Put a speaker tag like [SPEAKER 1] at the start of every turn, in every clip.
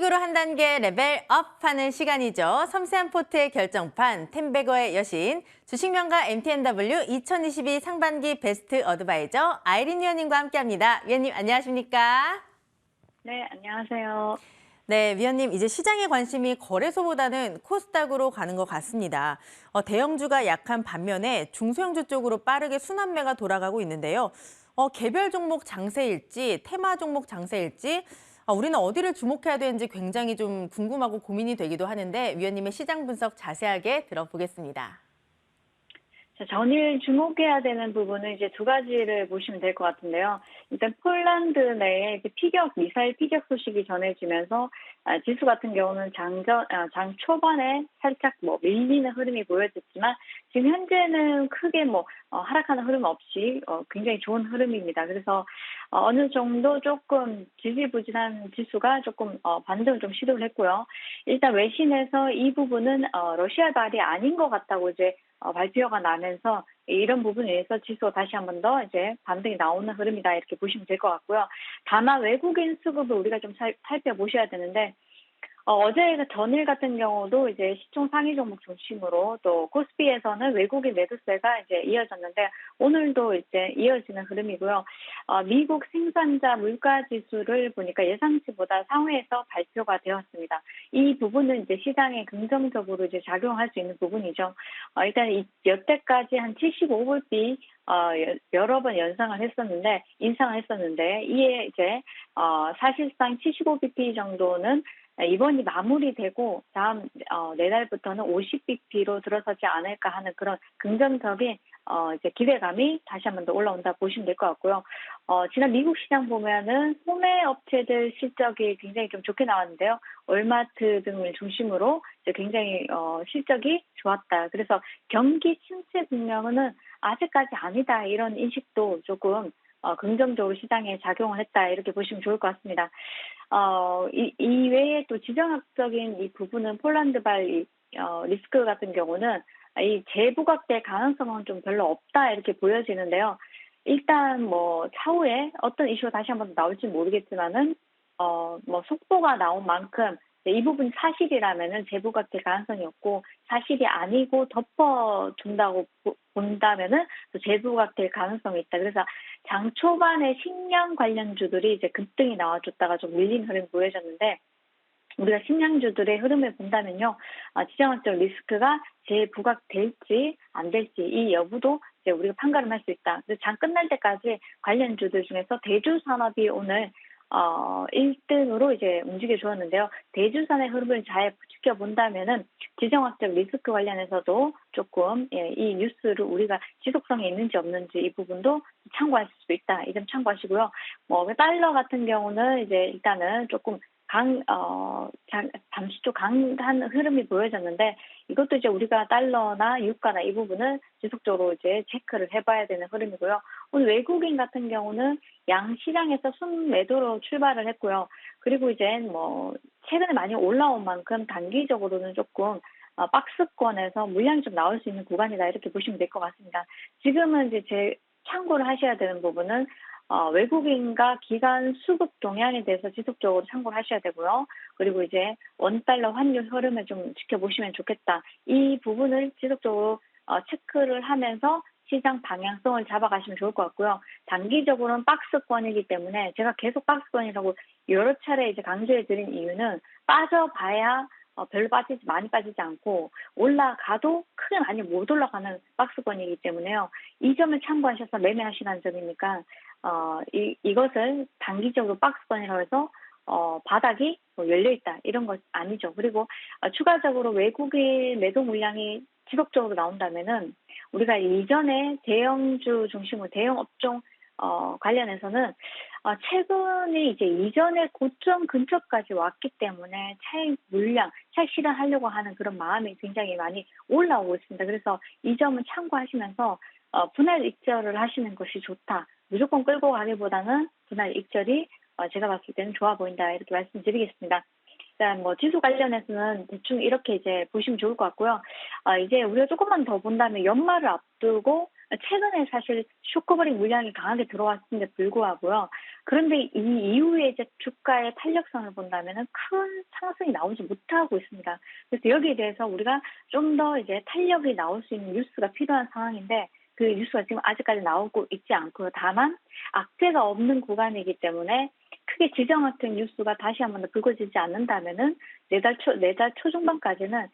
[SPEAKER 1] 주식으로 한 단계 레벨업하는 시간이죠. 섬세한 포트의 결정판, 템베거의 여신, 주식명가 MTNW 2022 상반기 베스트 어드바이저 아이린 위원님과 함께합니다. 위원님 안녕하십니까?
[SPEAKER 2] 네, 안녕하세요.
[SPEAKER 1] 네, 위원님 이제 시장의 관심이 거래소보다는 코스닥으로 가는 것 같습니다. 대형주가 약한 반면에 중소형주 쪽으로 빠르게 순환매가 돌아가고 있는데요. 개별 종목 장세일지, 테마 종목 장세일지, 우리는 어디를 주목해야 되는지 굉장히 좀 궁금하고 고민이 되기도 하는데 위원님의 시장 분석 자세하게 들어보겠습니다.
[SPEAKER 2] 자, 전일 주목해야 되는 부분은 이제 두 가지를 보시면 될 것 같은데요. 일단 폴란드 내에 이제 미사일 피격 소식이 전해지면서 지수 같은 경우는 장 초반에 살짝 밀리는 흐름이 보여졌지만 지금 현재는 크게 하락하는 흐름 없이 굉장히 좋은 흐름입니다. 그래서 어느 정도 조금 지지부진한 지수가 조금 반등을 좀 시도를 했고요. 일단 외신에서 이 부분은 러시아발이 아닌 것 같다고 이제 발표가 나면서 이런 부분에 의해서 지수가 다시 한 번 더 이제 반등이 나오는 흐름이다 이렇게 보시면 될 것 같고요. 다만 외국인 수급을 우리가 좀 살펴보셔야 되는데 전일 같은 경우도 이제 시총 상위 종목 중심으로 또 코스피에서는 외국인 매도세가 이제 이어졌는데 오늘도 이제 이어지는 흐름이고요. 미국 생산자 물가 지수를 보니까 예상치보다 상회에서 발표가 되었습니다. 이 부분은 이제 시장에 긍정적으로 이제 작용할 수 있는 부분이죠. 일단 여태까지 한 75불비 여러 번 인상을 했었는데 이에 이제 사실상 75bp 정도는 이번이 마무리되고 다음 내달부터는 50bp로 들어서지 않을까 하는 그런 긍정적인 이제 기대감이 다시 한 번 더 올라온다 보시면 될 것 같고요. 지난 미국 시장 보면은 소매 업체들 실적이 굉장히 좀 좋게 나왔는데요. 월마트 등을 중심으로 이제 굉장히 실적이 좋았다. 그래서 경기 침체 국면은 아직까지 아니다 이런 인식도 조금 긍정적으로 시장에 작용을 했다 이렇게 보시면 좋을 것 같습니다. 이 외에 또 지정학적인 이 부분은 폴란드발 리스크 같은 경우는 이 재부각될 가능성은 좀 별로 없다 이렇게 보여지는데요. 일단 차후에 어떤 이슈가 다시 한번 나올지 모르겠지만은 속보가 나온 만큼 이 부분이 사실이라면은 재부각될 가능성이 없고 사실이 아니고 덮어준다고 본다면은 또 재부각될 가능성이 있다. 그래서 장 초반에 식량 관련주들이 이제 급등이 나와줬다가 좀 밀린 흐름이 보여졌는데 우리가 식량주들의 흐름을 본다면요, 지정학적 리스크가 재부각될지 안 될지 이 여부도 이제 우리가 판가름할 수 있다. 그래서 장 끝날 때까지 관련주들 중에서 대주산업이 오늘 1등으로 이제 움직여 주었는데요. 대주산의 흐름을 잘 지켜본다면은 지정학적 리스크 관련해서도 조금 이 뉴스를 우리가 지속성이 있는지 없는지 이 부분도 참고하실 수 있다. 이 점 참고하시고요. 달러 같은 경우는 이제 일단은 조금 잠시 좀 강한 흐름이 보여졌는데 이것도 이제 우리가 달러나 유가나 이 부분을 지속적으로 이제 체크를 해봐야 되는 흐름이고요. 오늘 외국인 같은 경우는 양 시장에서 순매도로 출발을 했고요. 그리고 이제 최근에 많이 올라온 만큼 단기적으로는 조금 박스권에서 물량이 좀 나올 수 있는 구간이다 이렇게 보시면 될 것 같습니다. 지금은 이제 참고를 하셔야 되는 부분은 외국인과 기관 수급 동향에 대해서 지속적으로 참고를 하셔야 되고요. 그리고 이제 원달러 환율 흐름을 좀 지켜보시면 좋겠다. 이 부분을 지속적으로 체크를 하면서 시장 방향성을 잡아가시면 좋을 것 같고요. 단기적으로는 박스권이기 때문에 제가 계속 박스권이라고 여러 차례 이제 강조해드린 이유는 빠져봐야 별로 많이 빠지지 않고 올라가도 크게 많이 못 올라가는 박스권이기 때문에요. 이 점을 참고하셔서 매매하시라는 점이니까 이것을 단기적으로 박스권이라고 해서 바닥이 열려있다 이런 것 아니죠. 그리고 추가적으로 외국인 매도 물량이 지속적으로 나온다면은 우리가 이전에 대형주 중심으로 대형 업종 관련해서는 최근에 이제 이전의 고점 근처까지 왔기 때문에 차익 실현하려고 하는 그런 마음이 굉장히 많이 올라오고 있습니다. 그래서 이 점은 참고하시면서 분할 익절을 하시는 것이 좋다. 무조건 끌고 가기보다는 분할 익절이 제가 봤을 때는 좋아 보인다 이렇게 말씀드리겠습니다. 일단 지수 관련해서는 대충 이렇게 이제 보시면 좋을 것 같고요. 이제 우리가 조금만 더 본다면 연말을 앞두고 최근에 사실 쇼커버링 물량이 강하게 들어왔음에도 불구하고요. 그런데 이 이후에 이제 주가의 탄력성을 본다면은 큰 상승이 나오지 못하고 있습니다. 그래서 여기에 대해서 우리가 좀 더 이제 탄력이 나올 수 있는 뉴스가 필요한 상황인데 그 뉴스가 지금 아직까지 나오고 있지 않고요. 다만 악재가 없는 구간이기 때문에 크게 지정 같은 뉴스가 다시 한 번 더 불거지지 않는다면은 내달 초중반까지는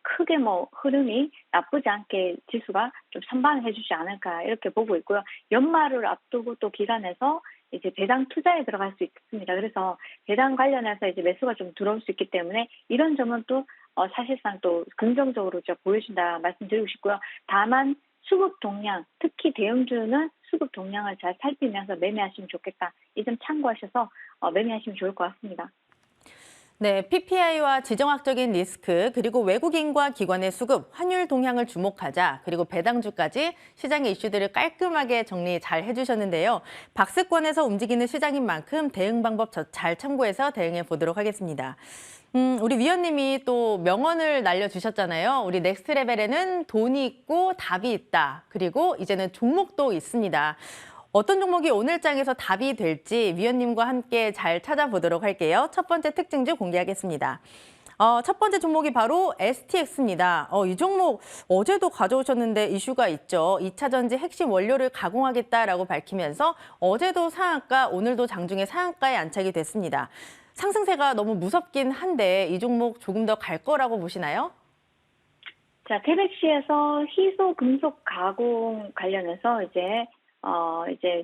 [SPEAKER 2] 크게 뭐 흐름이 나쁘지 않게 지수가 좀 선방을 해주지 않을까 이렇게 보고 있고요. 연말을 앞두고 또 기간에서 이제 배당 투자에 들어갈 수 있습니다. 그래서 배당 관련해서 이제 매수가 좀 들어올 수 있기 때문에 이런 점은 또 사실상 또 긍정적으로 제가 보여준다 말씀드리고 싶고요. 다만 수급 동향, 특히 대형주는 수급 동향을 잘 살피면서 매매하시면 좋겠다. 이 점 참고하셔서 매매하시면 좋을 것 같습니다.
[SPEAKER 1] 네, PPI와 지정학적인 리스크, 그리고 외국인과 기관의 수급, 환율 동향을 주목하자, 그리고 배당주까지 시장의 이슈들을 깔끔하게 정리 잘 해주셨는데요. 박스권에서 움직이는 시장인 만큼 대응 방법 잘 참고해서 대응해 보도록 하겠습니다. 우리 위원님이 또 명언을 날려주셨잖아요. 우리 넥스트레벨에는 돈이 있고 답이 있다. 그리고 이제는 종목도 있습니다. 어떤 종목이 오늘 장에서 답이 될지 위원님과 함께 잘 찾아보도록 할게요. 첫 번째 특징주 공개하겠습니다. 첫 번째 종목이 바로 STX입니다. 이 종목 어제도 가져오셨는데 이슈가 있죠. 2차 전지 핵심 원료를 가공하겠다라고 밝히면서 어제도 상한가, 오늘도 장중에 상한가에 안착이 됐습니다. 상승세가 너무 무섭긴 한데 이 종목 조금 더 갈 거라고 보시나요?
[SPEAKER 2] 자, 태백시에서 희소 금속 가공 관련해서 이제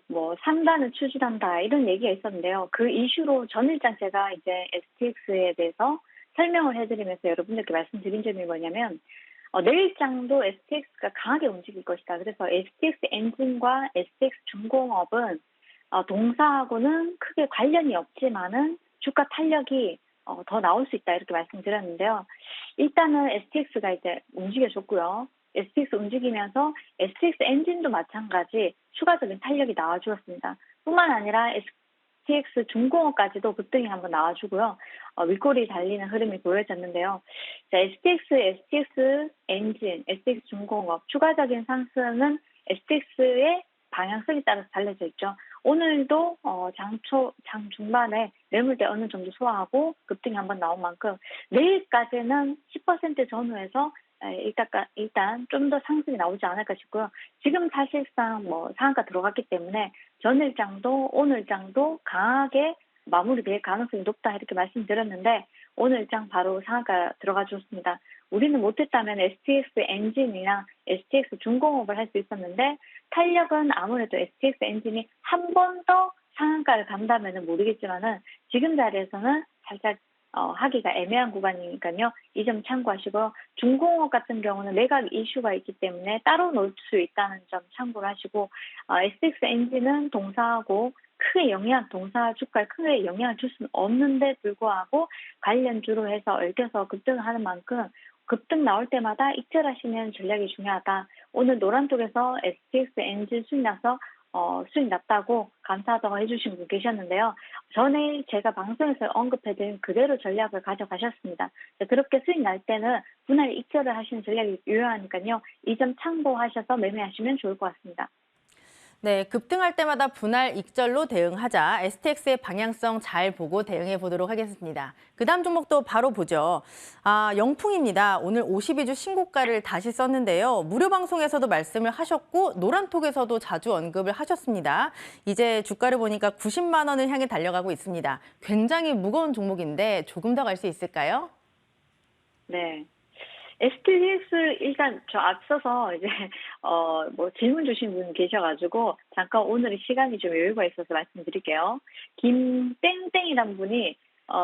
[SPEAKER 2] 뭐 3단을 추진한다 이런 얘기가 있었는데요. 그 이슈로 전일장 제가 이제 STX에 대해서 설명을 해드리면서 여러분들께 말씀드린 점이 뭐냐면 내일장도 STX가 강하게 움직일 것이다. 그래서 STX 엔진과 STX 중공업은 동사하고는 크게 관련이 없지만은 주가 탄력이 더 나올 수 있다 이렇게 말씀드렸는데요. 일단은 STX가 이제 움직여줬고요. STX 움직이면서 STX 엔진도 마찬가지 추가적인 탄력이 나와주었습니다. 뿐만 아니라 STX 중공업까지도 급등이 한번 나와주고요. 윗골이 달리는 흐름이 보여졌는데요. 자, STX 엔진, STX 중공업 추가적인 상승은 STX의 방향성에 따라서 달려져 있죠. 오늘도 장 중반에 매물대 어느 정도 소화하고 급등이 한번 나온 만큼 내일까지는 10% 전후에서 일단 좀 더 상승이 나오지 않을까 싶고요. 지금 사실상 뭐 상한가 들어갔기 때문에 전일장도 오늘장도 강하게 마무리될 가능성이 높다 이렇게 말씀드렸는데 오늘장 바로 상한가 들어가 줬습니다. 우리는 못했다면 STX 엔진이나 STX 중공업을 할 수 있었는데 탄력은 아무래도 STX 엔진이 한 번 더 상한가를 간다면 모르겠지만은 지금 자리에서는 살짝 하기가 애매한 구간이니까요. 이 점 참고하시고 중공업 같은 경우는 매각 이슈가 있기 때문에 따로 놓을 수 있다는 점 참고를 하시고 STX 엔진은 동사하고 동사 주가에 크게 영향을 줄 수는 없는데 불구하고 관련주로 해서 얽혀서 급등을 하는 만큼 급등 나올 때마다 익절하시는 전략이 중요하다. 오늘 노란 쪽에서 STX 엔진 수익 나서 수익 났다고 감사하다고 해주신 분 계셨는데요. 전에 제가 방송에서 언급해드린 그대로 전략을 가져가셨습니다. 그렇게 수익 날 때는 분할 익절을 하시는 전략이 유효하니까요. 이 점 참고하셔서 매매하시면 좋을 것 같습니다.
[SPEAKER 1] 네, 급등할 때마다 분할 익절로 대응하자. STX의 방향성 잘 보고 대응해 보도록 하겠습니다. 그다음 종목도 바로 보죠. 영풍입니다. 오늘 52주 신고가를 다시 썼는데요. 무료 방송에서도 말씀을 하셨고 노란톡에서도 자주 언급을 하셨습니다. 이제 주가를 보니까 90만 원을 향해 달려가고 있습니다. 굉장히 무거운 종목인데 조금 더 갈 수 있을까요?
[SPEAKER 2] 네. STX 일단 저 앞서서 이제 뭐 질문 주신 분 계셔가지고 잠깐 오늘은 시간이 좀 여유가 있어서 말씀드릴게요. 김땡땡이란 분이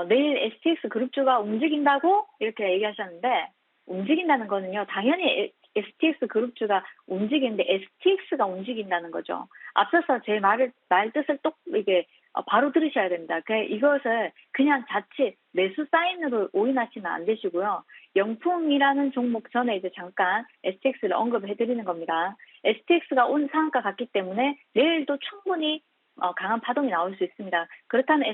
[SPEAKER 2] 내일 STX 그룹주가 움직인다고 이렇게 얘기하셨는데 움직인다는 거는요 당연히 STX 그룹주가 움직이는데 STX가 움직인다는 거죠. 앞서서 제 말 뜻을 똑 이게 바로 들으셔야 됩니다. 이것을 그냥 자칫 매수 사인으로 오인하시면 안 되시고요. 영풍이라는 종목 전에 이제 잠깐 STX를 언급해 드리는 겁니다. STX가 오늘 상한가 갔기 때문에 내일도 충분히 강한 파동이 나올 수 있습니다. 그렇다면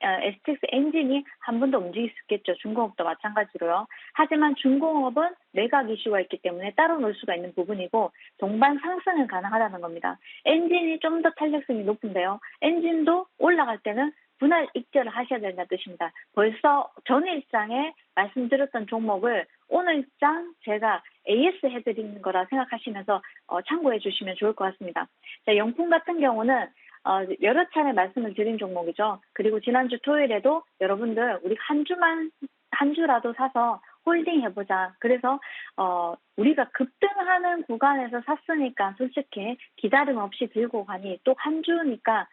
[SPEAKER 2] STX 엔진이 한 번 더 움직일 수 있겠죠. 중공업도 마찬가지로요. 하지만 중공업은 매각 이슈가 있기 때문에 따로 놀 수가 있는 부분이고 동반 상승은 가능하다는 겁니다. 엔진이 좀 더 탄력성이 높은데요. 엔진도 올라갈 때는 분할 익절을 하셔야 된다는 뜻입니다. 벌써 전일장에 말씀드렸던 종목을 오늘장 제가 AS 해드리는 거라 생각하시면서 참고해 주시면 좋을 것 같습니다. 자, 영풍 같은 경우는 여러 차례 말씀을 드린 종목이죠. 그리고 지난주 토요일에도 여러분들 우리 한 주라도 사서 홀딩 해보자. 그래서 우리가 급등하는 구간에서 샀으니까 솔직히 기다림 없이 들고 가니 또 한 주니까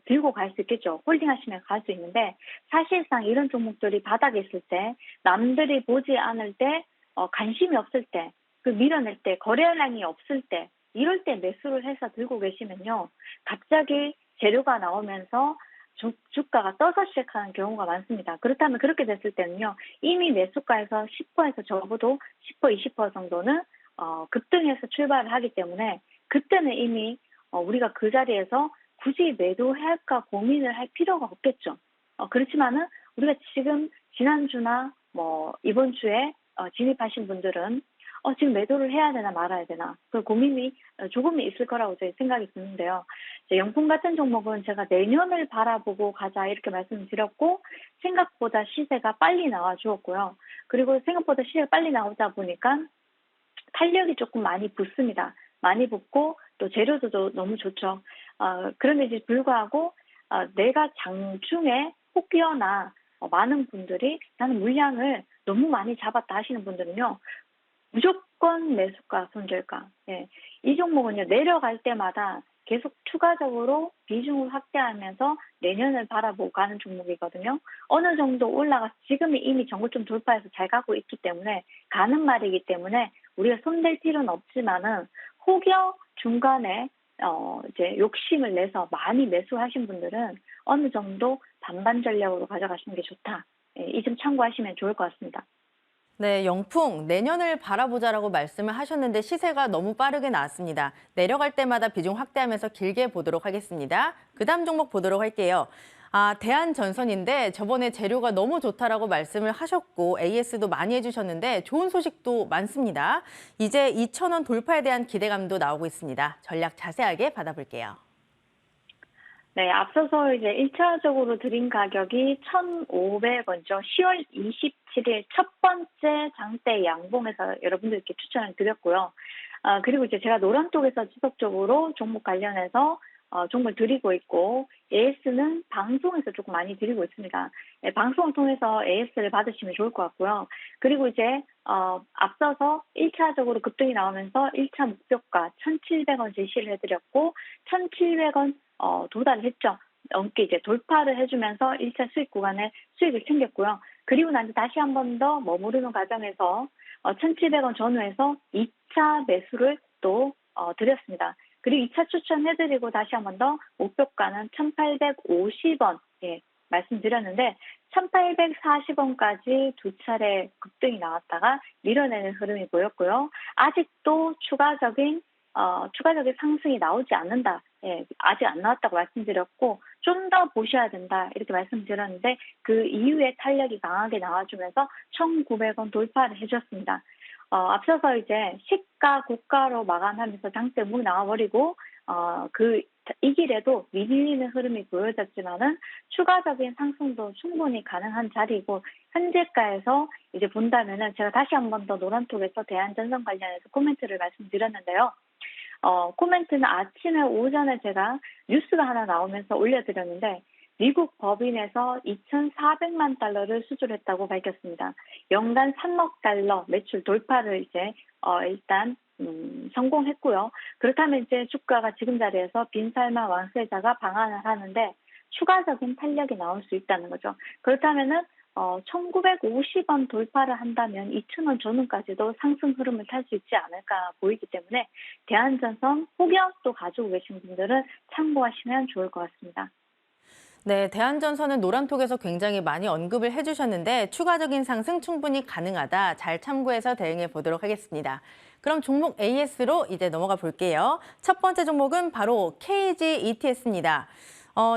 [SPEAKER 2] 들고 갈 수 있겠죠. 홀딩 하시면 갈 수 있는데 사실상 이런 종목들이 바닥에 있을 때 남들이 보지 않을 때 관심이 없을 때 밀어낼 때 거래량이 없을 때 이럴 때 매수를 해서 들고 계시면요. 갑자기 재료가 나오면서 주가가 떠서 시작하는 경우가 많습니다. 그렇다면 그렇게 됐을 때는요. 이미 매수가에서 10%에서 적어도 10%, 20% 정도는 급등해서 출발을 하기 때문에 그때는 이미 우리가 그 자리에서 굳이 매도할까 고민을 할 필요가 없겠죠. 그렇지만은 우리가 지금 지난주나 이번 주에 진입하신 분들은 지금 매도를 해야 되나 말아야 되나 그 고민이 조금은 있을 거라고 저희 생각이 드는데요. 영풍 같은 종목은 제가 내년을 바라보고 가자 이렇게 말씀드렸고 생각보다 시세가 빨리 나와 주었고요. 그리고 생각보다 시세가 빨리 나오다 보니까 탄력이 조금 많이 붙습니다. 많이 붙고 또 재료도 너무 좋죠. 그런데 불구하고 내가 장중에 혹여나 많은 분들이 나는 물량을 너무 많이 잡았다 하시는 분들은요. 무조건 매수가 손절가. 예. 이 종목은요. 내려갈 때마다 계속 추가적으로 비중을 확대하면서 내년을 바라보고 가는 종목이거든요. 어느 정도 올라가서 지금이 이미 정고점 돌파해서 잘 가고 있기 때문에 가는 말이기 때문에 우리가 손댈 필요는 없지만은 혹여 중간에 이제 욕심을 내서 많이 매수하신 분들은 어느 정도 반반 전략으로 가져가시는 게 좋다. 예, 이 점 참고하시면 좋을 것 같습니다.
[SPEAKER 1] 네, 영풍 내년을 바라보자라고 말씀을 하셨는데 시세가 너무 빠르게 나왔습니다. 내려갈 때마다 비중 확대하면서 길게 보도록 하겠습니다. 그다음 종목 보도록 할게요. 대한전선인데 저번에 재료가 너무 좋다라고 말씀을 하셨고 AS도 많이 해주셨는데 좋은 소식도 많습니다. 이제 2,000원 돌파에 대한 기대감도 나오고 있습니다. 전략 자세하게 받아볼게요.
[SPEAKER 2] 네, 앞서서 이제 1차적으로 드린 가격이 1,500원이죠. 10월 27일 첫 번째 장대 양봉에서 여러분들께 추천을 드렸고요. 그리고 이제 제가 노란톡에서 지속적으로 종목 관련해서 종목을 드리고 있고 AS는 방송에서 조금 많이 드리고 있습니다. 네, 방송을 통해서 AS를 받으시면 좋을 것 같고요. 그리고 이제 앞서서 1차적으로 급등이 나오면서 1차 목표가 1,700원 제시를 해드렸고 1,700원 도달을 했죠. 넘게 이제 돌파를 해주면서 1차 수익 구간에 수익을 챙겼고요. 그리고 난 뒤 다시 한 번 더 머무르는 과정에서 1,700원 전후에서 2차 매수를 또 드렸습니다. 그리고 2차 추천해드리고 다시 한 번 더 목표가는 1,850원 말씀드렸는데 1,840원까지 두 차례 급등이 나왔다가 밀어내는 흐름이 보였고요. 아직도 추가적인 상승이 나오지 않는다. 예, 아직 안 나왔다고 말씀드렸고 좀 더 보셔야 된다 이렇게 말씀드렸는데 그 이후에 탄력이 강하게 나와주면서 1,900원 돌파를 해줬습니다. 앞서서 이제 시가 고가로 마감하면서 장대목이 나와버리고 이 길에도 밀리는 흐름이 보여졌지만은 추가적인 상승도 충분히 가능한 자리이고 현재가에서 이제 본다면은 제가 다시 한 번 더 노란톡에서 대한전선 관련해서 코멘트를 말씀드렸는데요. 코멘트는 아침에 오전에 제가 뉴스가 하나 나오면서 올려드렸는데 미국 법인에서 2,400만 달러를 수출했다고 밝혔습니다. 연간 3억 달러 매출 돌파를 이제 일단 성공했고요. 그렇다면 이제 주가가 지금 자리에서 빈살만 왕세자가 방한을 하는데 추가적인 탄력이 나올 수 있다는 거죠. 그렇다면은 1,950원 돌파를 한다면 2,000원 전후까지도 상승 흐름을 탈 수 있지 않을까 보이기 때문에 대한전선 혹여 또 가지고 계신 분들은 참고하시면 좋을 것 같습니다.
[SPEAKER 1] 네, 대한전선은 노란톡에서 굉장히 많이 언급을 해주셨는데 추가적인 상승 충분히 가능하다. 잘 참고해서 대응해 보도록 하겠습니다. 그럼 종목 AS로 이제 넘어가 볼게요. 첫 번째 종목은 바로 KGETS입니다.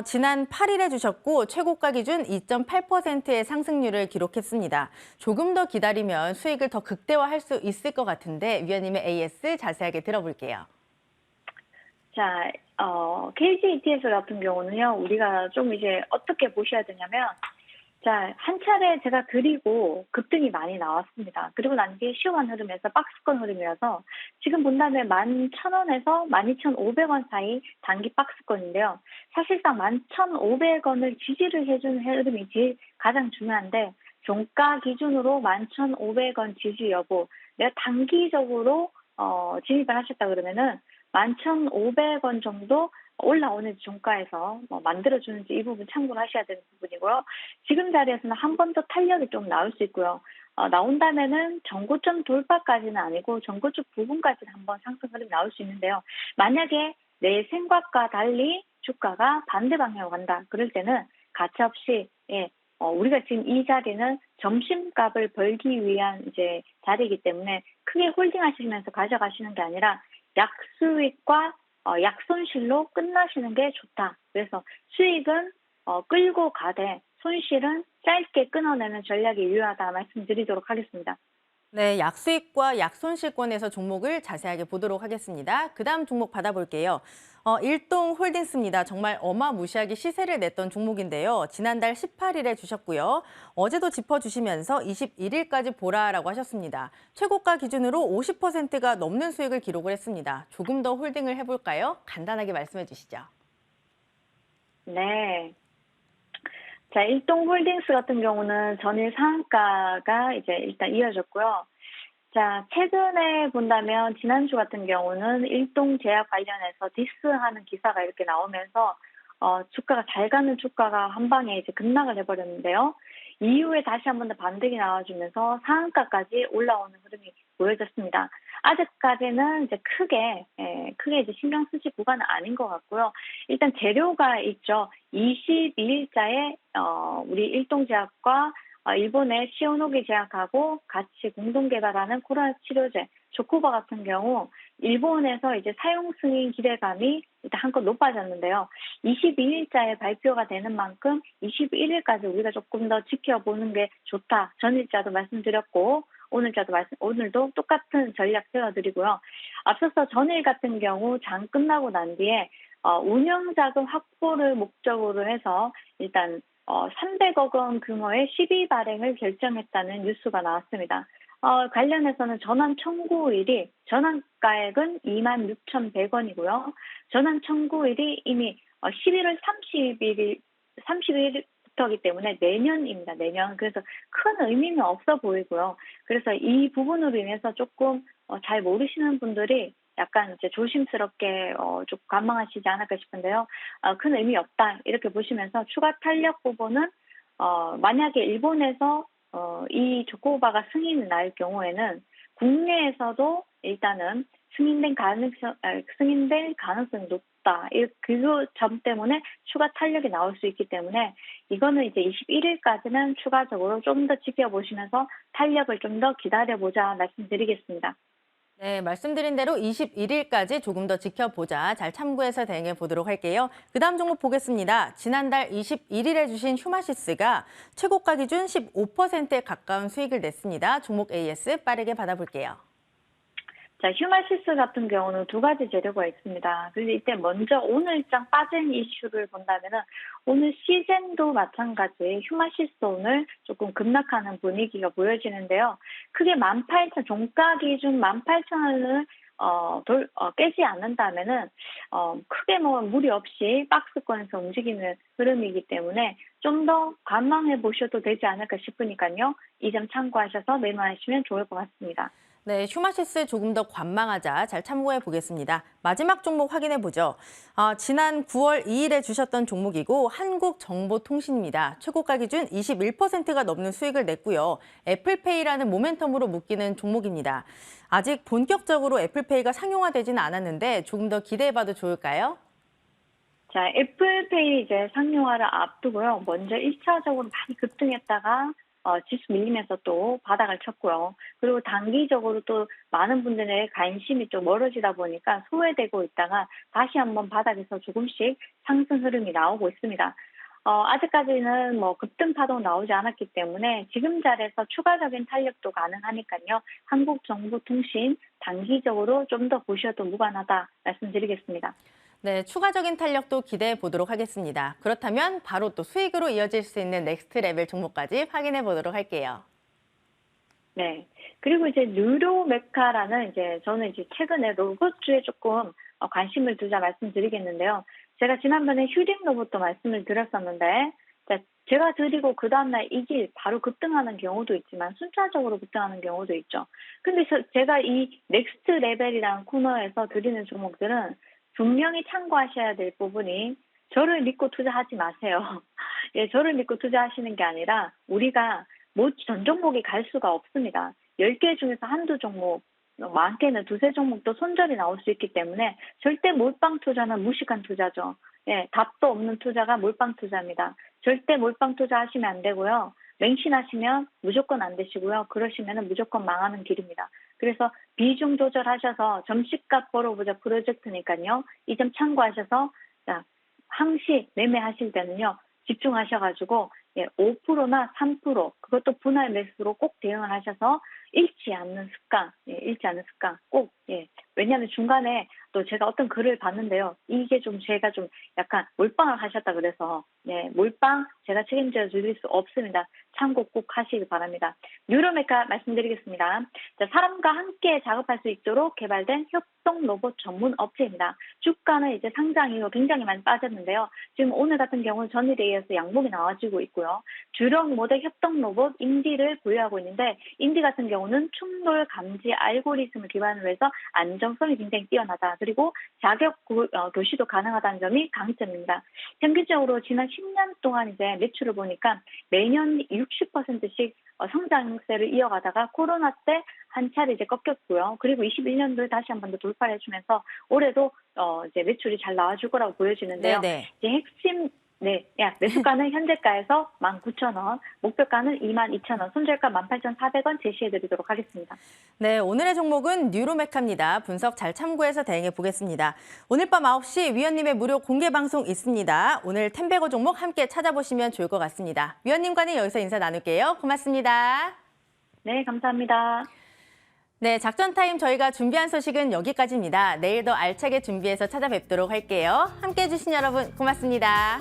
[SPEAKER 1] 지난 8일에 주셨고 최고가 기준 2.8%의 상승률을 기록했습니다. 조금 더 기다리면 수익을 더 극대화할 수 있을 것 같은데 위원님의 AS 자세하게 들어볼게요.
[SPEAKER 2] 자, KG ETF 같은 경우는요, 우리가 좀 이제 어떻게 보셔야 되냐면, 자, 한 차례 제가 드리고 급등이 많이 나왔습니다. 그리고 난 뒤에 시황 흐름에서 박스권 흐름이어서 지금 본다면 11,000원에서 12,500원 사이 단기 박스권인데요. 사실상 11,500원을 지지를 해주는 흐름이 제일 가장 중요한데 종가 기준으로 11,500원 지지 여부, 내가 단기적으로 진입을 하셨다 그러면은 11,500원 정도 올라오는 종가에서 만들어주는지 이 부분 참고를 하셔야 되는 부분이고요. 지금 자리에서는 한 번 더 탄력이 좀 나올 수 있고요. 나온다면은 전고점 돌파까지는 아니고 전고점 부분까지는 한번 상승 흐름이 나올 수 있는데요. 만약에 내 생각과 달리 주가가 반대 방향으로 간다. 그럴 때는 가차없이 우리가 지금 이 자리는 점심값을 벌기 위한 이제 자리이기 때문에 크게 홀딩하시면서 가져가시는 게 아니라 약수익과 약손실로 끝나시는 게 좋다. 그래서 수익은 끌고 가되 손실은 짧게 끊어내는 전략이 유효하다 말씀드리도록 하겠습니다.
[SPEAKER 1] 네, 약수익과 약손실권에서 종목을 자세하게 보도록 하겠습니다. 그다음 종목 받아볼게요. 일동홀딩스입니다. 정말 어마무시하게 시세를 냈던 종목인데요. 지난달 18일에 주셨고요. 어제도 짚어주시면서 21일까지 보라라고 하셨습니다. 최고가 기준으로 50%가 넘는 수익을 기록을 했습니다. 조금 더 홀딩을 해볼까요? 간단하게 말씀해 주시죠.
[SPEAKER 2] 네. 자, 일동홀딩스 같은 경우는 전일 상한가가 이제 일단 이어졌고요. 자, 최근에 본다면 지난주 같은 경우는 일동제약 관련해서 디스하는 기사가 이렇게 나오면서 주가가 잘 가는 주가가 한 방에 이제 급락을 해버렸는데요. 이후에 다시 한 번 더 반등이 나와주면서 상한가까지 올라오는 흐름이 보여졌습니다. 아직까지는 이제 크게 이제 신경 쓰실 구간은 아닌 것 같고요. 일단 재료가 있죠. 22일자에 우리 일동제약과 일본의 시오노기 제약하고 같이 공동 개발하는 코로나 치료제 조코바 같은 경우 일본에서 이제 사용 승인 기대감이 일단 한껏 높아졌는데요. 22일자에 발표가 되는 만큼 21일까지 우리가 조금 더 지켜보는 게 좋다. 전일자도 말씀드렸고 오늘도 똑같은 전략 세워드리고요. 앞서서 전일 같은 경우 장 끝나고 난 뒤에 운영자금 확보를 목적으로 해서 일단 300억 원 규모의 시비 발행을 결정했다는 뉴스가 나왔습니다. 관련해서는 전환 청구일이 전환가액은 26,100원이고요. 전환 청구일이 이미 11월 30일부터이기 때문에 내년입니다. 내년. 그래서 큰 의미는 없어 보이고요. 그래서 이 부분으로 인해서 조금 잘 모르시는 분들이 약간 이제 조심스럽게 좀 관망하시지 않을까 싶은데요. 큰 의미 없다 이렇게 보시면서 추가 탄력 부분은 만약에 일본에서 이 조코바가 승인이 날 경우에는 국내에서도 일단은 승인될 가능성이 높다. 그 점 때문에 추가 탄력이 나올 수 있기 때문에 이거는 이제 21일까지는 추가적으로 좀 더 지켜보시면서 탄력을 좀 더 기다려보자 말씀드리겠습니다.
[SPEAKER 1] 네, 말씀드린 대로 21일까지 조금 더 지켜보자. 잘 참고해서 대응해 보도록 할게요. 그다음 종목 보겠습니다. 지난달 21일에 주신 휴마시스가 최고가 기준 15%에 가까운 수익을 냈습니다. 종목 AS 빠르게 받아볼게요.
[SPEAKER 2] 자, 휴마시스 같은 경우는 두 가지 재료가 있습니다. 그래서 이때 먼저 오늘장 빠진 이슈를 본다면은 오늘 시젠도 마찬가지 휴마시스 오늘 조금 급락하는 분위기가 보여지는데요. 크게 18,000 종가 기준 18,000원을 깨지 않는다면은 크게 무리 없이 박스권에서 움직이는 흐름이기 때문에 좀 더 관망해 보셔도 되지 않을까 싶으니까요. 이 점 참고하셔서 매매하시면 좋을 것 같습니다.
[SPEAKER 1] 네, 휴마시스 조금 더 관망하자. 잘 참고해 보겠습니다. 마지막 종목 확인해 보죠. 지난 9월 2일에 주셨던 종목이고 한국정보통신입니다. 최고가 기준 21%가 넘는 수익을 냈고요. 애플페이라는 모멘텀으로 묶이는 종목입니다. 아직 본격적으로 애플페이가 상용화되지는 않았는데 조금 더 기대해 봐도 좋을까요?
[SPEAKER 2] 자, 애플페이 이제 상용화를 앞두고요. 먼저 1차적으로 많이 급등했다가 지수 밀리면서 또 바닥을 쳤고요. 그리고 단기적으로 또 많은 분들의 관심이 좀 멀어지다 보니까 소외되고 있다가 다시 한번 바닥에서 조금씩 상승 흐름이 나오고 있습니다. 아직까지는 뭐 급등 파동 나오지 않았기 때문에 지금 자리에서 추가적인 탄력도 가능하니까요. 한국정보통신 단기적으로 좀 더 보셔도 무관하다 말씀드리겠습니다.
[SPEAKER 1] 네, 추가적인 탄력도 기대해 보도록 하겠습니다. 그렇다면 바로 또 수익으로 이어질 수 있는 넥스트 레벨 종목까지 확인해 보도록 할게요.
[SPEAKER 2] 네. 그리고 이제 뉴로메카라는 이제 저는 이제 최근에 로봇주에 조금 관심을 두자 말씀드리겠는데요. 제가 지난번에 휴딩 로봇도 말씀을 드렸었는데, 자, 제가 드리고 그 다음날 이 길 바로 급등하는 경우도 있지만 순차적으로 급등하는 경우도 있죠. 근데 제가 이 넥스트 레벨이라는 코너에서 드리는 종목들은 분명히 참고하셔야 될 부분이 저를 믿고 투자하지 마세요. 예, 저를 믿고 투자하시는 게 아니라 우리가 전 종목이 갈 수가 없습니다. 10개 중에서 한두 종목, 많게는 두세 종목도 손절이 나올 수 있기 때문에 절대 몰빵 투자는 무식한 투자죠. 예, 답도 없는 투자가 몰빵 투자입니다. 절대 몰빵 투자하시면 안 되고요. 맹신하시면 무조건 안 되시고요. 그러시면 무조건 망하는 길입니다. 그래서 비중 조절하셔서 점심값 벌어보자 프로젝트니까요. 이 점 참고하셔서 자, 항시 매매하실 때는요. 집중하셔가지고 5%나 3% 그것도 분할 매수로 꼭 대응을 하셔서 잃지 않는 습관, 잃지 않는 습관 꼭 왜냐하면 중간에 또 제가 어떤 글을 봤는데요. 이게 좀 제가 좀 약간 몰빵을 하셨다 그래서 몰빵 제가 책임져 드릴 수 없습니다. 참고 꼭 하시기 바랍니다. 뉴로메카 말씀드리겠습니다. 자, 사람과 함께 작업할 수 있도록 개발된 협동 로봇 전문 업체입니다. 주가는 이제 상장 이후 굉장히 많이 빠졌는데요. 지금 오늘 같은 경우는 전일에 이어서 양봉이 나와지고 있고요. 주력 모델 협동 로봇 인디를 보유하고 있는데 인디 같은 경우는 충돌 감지 알고리즘을 기반으로 해서 안정성이 굉장히 뛰어나다. 그리고 자격 교시도 가능하다는 점이 강점입니다. 평균적으로 지난 10년 동안 이제 매출을 보니까 매년 60%씩 성장세를 이어가다가 코로나 때 한 차례 이제 꺾였고요. 그리고 21년도에 다시 한 번 더 돌파를 해주면서 올해도 이제 매출이 잘 나와줄 거라고 보여지는데요.
[SPEAKER 1] 네네.
[SPEAKER 2] 이제 핵심 매수가는 현재가에서 19,000원, 목표가는 22,000원, 손절가 18,400원 제시해드리도록 하겠습니다.
[SPEAKER 1] 네, 오늘의 종목은 뉴로메카입니다. 분석 잘 참고해서 대응해 보겠습니다. 오늘 밤 9시 위원님의 무료 공개 방송 있습니다. 오늘 템베거 종목 함께 찾아보시면 좋을 것 같습니다. 위원님과는 여기서 인사 나눌게요. 고맙습니다.
[SPEAKER 2] 네, 감사합니다.
[SPEAKER 1] 네, 작전 타임 저희가 준비한 소식은 여기까지입니다. 내일 더 알차게 준비해서 찾아뵙도록 할게요. 함께해 주신 여러분 고맙습니다.